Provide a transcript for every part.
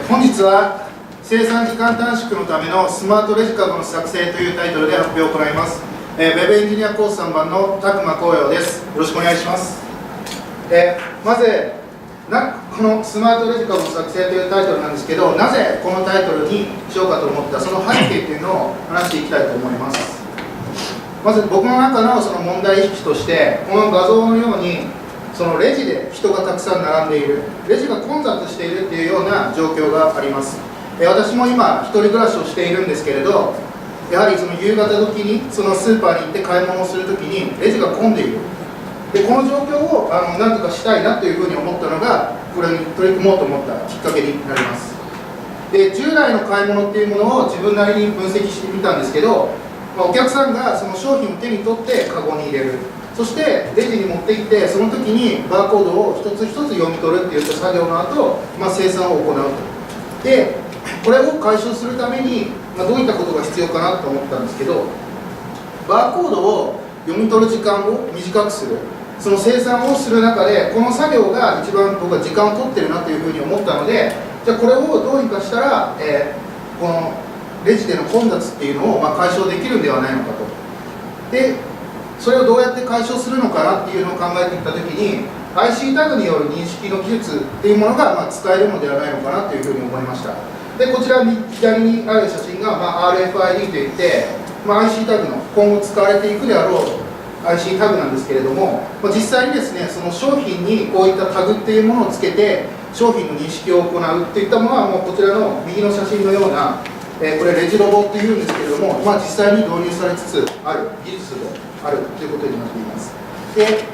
本日は生産時間短縮のためのスマートレジカゴの作成というタイトルで発表を行います。ウェブエンジニアコース3番の拓磨光陽です。よろしくお願いします。まずこのスマートレジカゴの作成というタイトルなんですけど、なぜこのタイトルにしようかと思ったその背景というのを話していきたいと思います。まず僕の中のその問題意識として、この画像のようにそのレジで人がたくさん並んでいる、レジが混雑しているというような状況があります。私も今一人暮らしをしているんですけれど、やはりその夕方時にそのスーパーに行って買い物をするときにレジが混んでいる。でこの状況を何とかしたいなというふうに思ったのが、これに取り組もうと思ったきっかけになります。で従来の買い物っていうものを自分なりに分析してみたんですけど、お客さんがその商品を手に取ってカゴに入れる、そしてレジに持って行って、その時にバーコードを一つ一つ読み取るっていった作業の後、生産を行うと。でこれを解消するために、どういったことが必要かなと思ったんですけど、バーコードを読み取る時間を短くする、その生産をする中でこの作業が一番僕は時間を取ってるなというふうに思ったので、じゃあこれをどうにかしたら、このレジでの混雑っていうのを解消できるんではないのかと。でそれをどうやって解消するのかなっていうのを考えていったときに、 IC タグによる認識の技術っていうものが使えるのではないのかなというふうに思いました。でこちら左にある写真がRFID といって、IC タグの今後使われていくであろう IC タグなんですけれども、実際にですね、その商品にこういったタグっていうものをつけて商品の認識を行うっていったものは、もうこちらの右の写真のような、これレジロボっていうんですけれども、実際に導入されつつある技術であるということになっています。で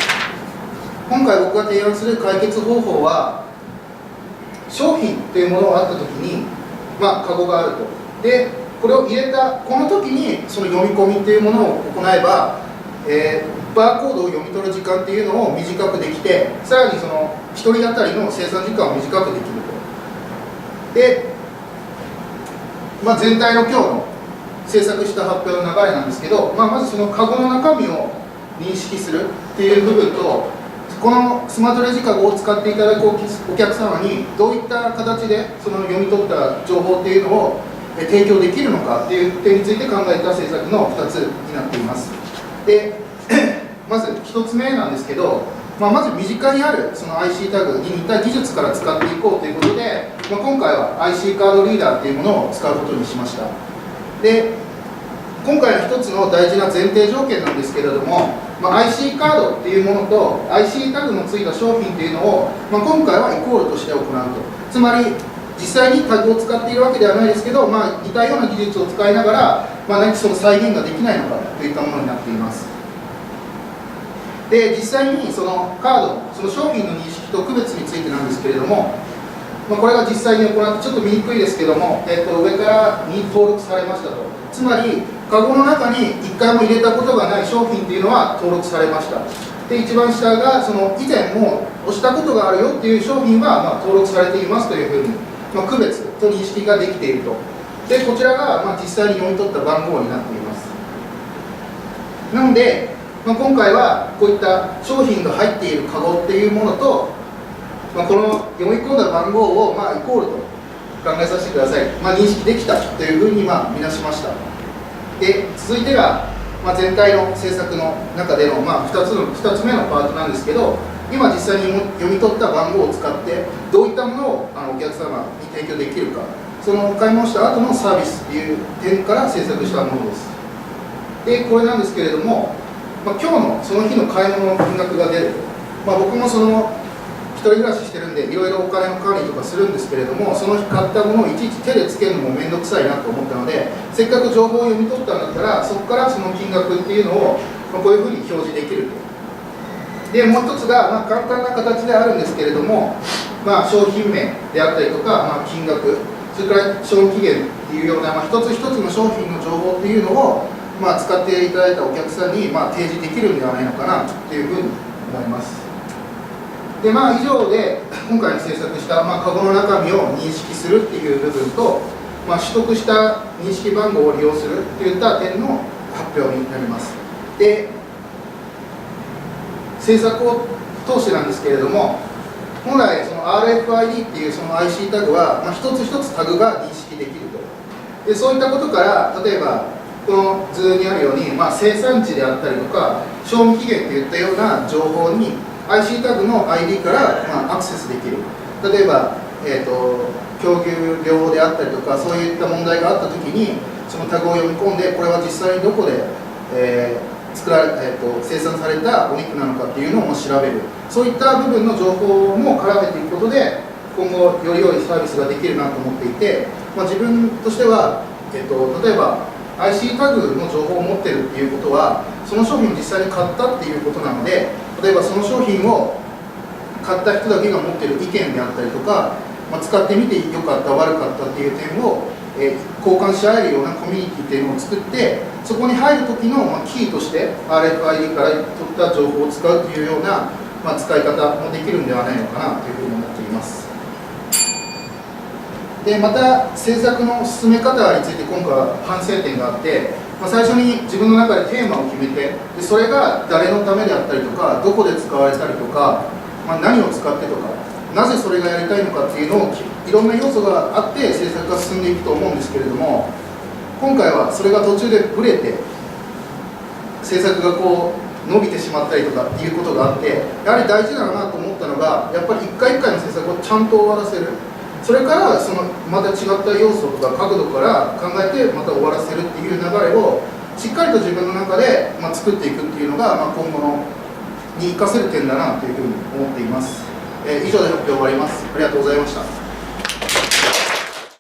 今回僕が提案する解決方法は、商品というものがあったときに、カゴがあると。でこれを入れたこの時にその読み込みというものを行えば、バーコードを読み取る時間っていうのを短くできて、さらにその1人当たりの生産時間を短くできると。で全体の今日の制作した発表の流れなんですけど、まずそのカゴの中身を認識するっていう部分と、このスマートレジカゴを使っていただくお客様にどういった形でその読み取った情報っていうのを提供できるのかっていう点について考えた制作の2つになっています。でまず1つ目なんですけど、まず身近にあるその IC タグに似た技術から使っていこうということで、今回は IC カードリーダーっていうものを使うことにしました。で今回の一つの大事な前提条件なんですけれども、IC カードっていうものと IC タグのついた商品っていうのを、今回はイコールとして行うと。つまり実際にタグを使っているわけではないですけど、似たような技術を使いながら、何かその再現ができないのかといったものになっています。で実際にそのカード、その商品の認識と区別についてなんですけれども、これが実際に行ってちょっと見にくいですけども、上からに登録されましたと。つまりカゴの中に1回も入れたことがない商品っていうのは登録されました。で一番下がその以前も押したことがあるよっていう商品は登録されていますというふうに、区別と認識ができていると。でこちらが実際に読み取った番号になっています。なので今回はこういった商品が入っているカゴっていうものと、この読み込んだ番号をイコールと考えさせてください。認識できたというふうに見なしました。で続いてが、全体の制作の中での、2つ目のパートなんですけど、今実際に読み取った番号を使ってどういったものをお客様に提供できるか、その買い物した後のサービスという点から制作したものです。でこれなんですけれども、今日のその日の買い物の金額が出ると。僕もその一人暮らししてるんでいろいろお金の管理とかするんですけれども、その日買ったものをいちいち手でつけるのも面倒くさいなと思ったので、せっかく情報を読み取ったんだったら、そこからその金額っていうのをこういうふうに表示できると。でもう一つが、簡単な形であるんですけれども、商品名であったりとか、金額、それから賞味期限っていうような、一つ一つの商品の情報っていうのを、使っていただいたお客さんに、提示できるんではないのかなというふうに思います。で以上で今回制作した、カゴの中身を認識するっていう部分と、取得した認識番号を利用するといった点の発表になります。で制作を通してなんですけれども、本来その RFID っていうその IC タグは、一つ一つタグが認識できると。でそういったことから、例えばこの図にあるように、生産地であったりとか賞味期限といったような情報に IC タグの ID から、アクセスできる。例えば、供給量であったりとか、そういった問題があったときにそのタグを読み込んで、これは実際にどこで、生産されたお肉なのかっていうのを調べる。そういった部分の情報も絡めていくことで、今後より良いサービスができるなと思っていて、自分としては、例えば IC タグの情報を持ってるっていうことは、その商品を実際に買ったっていうことなので、例えばその商品を買った人だけが持ってる意見であったりとか、使ってみて良かった悪かったっていう点を、交換し合えるようなコミュニティっていうのを作って、そこに入る時の、キーとして RFID から取った情報を使うというような、使い方もできるんではないのかなというふうに思っています。でまた制作の進め方について今回は反省点があって、最初に自分の中でテーマを決めて、でそれが誰のためであったりとか、どこで使われたりとか、何を使ってとか、なぜそれがやりたいのかっていうのをいろんな要素があって制作が進んでいくと思うんですけれども、今回はそれが途中でブレて制作が伸びてしまったりとかっていうことがあって、やはり大事だなと思ったのが、やっぱり一回一回の制作をちゃんと終わらせる。それからそのまた違った要素とか角度から考えてまた終わらせるっていう流れをしっかりと自分の中で作っていくっていうのが、今後のに生かせる点だなというふうに思っています。以上で発表終わります。ありがとうございました。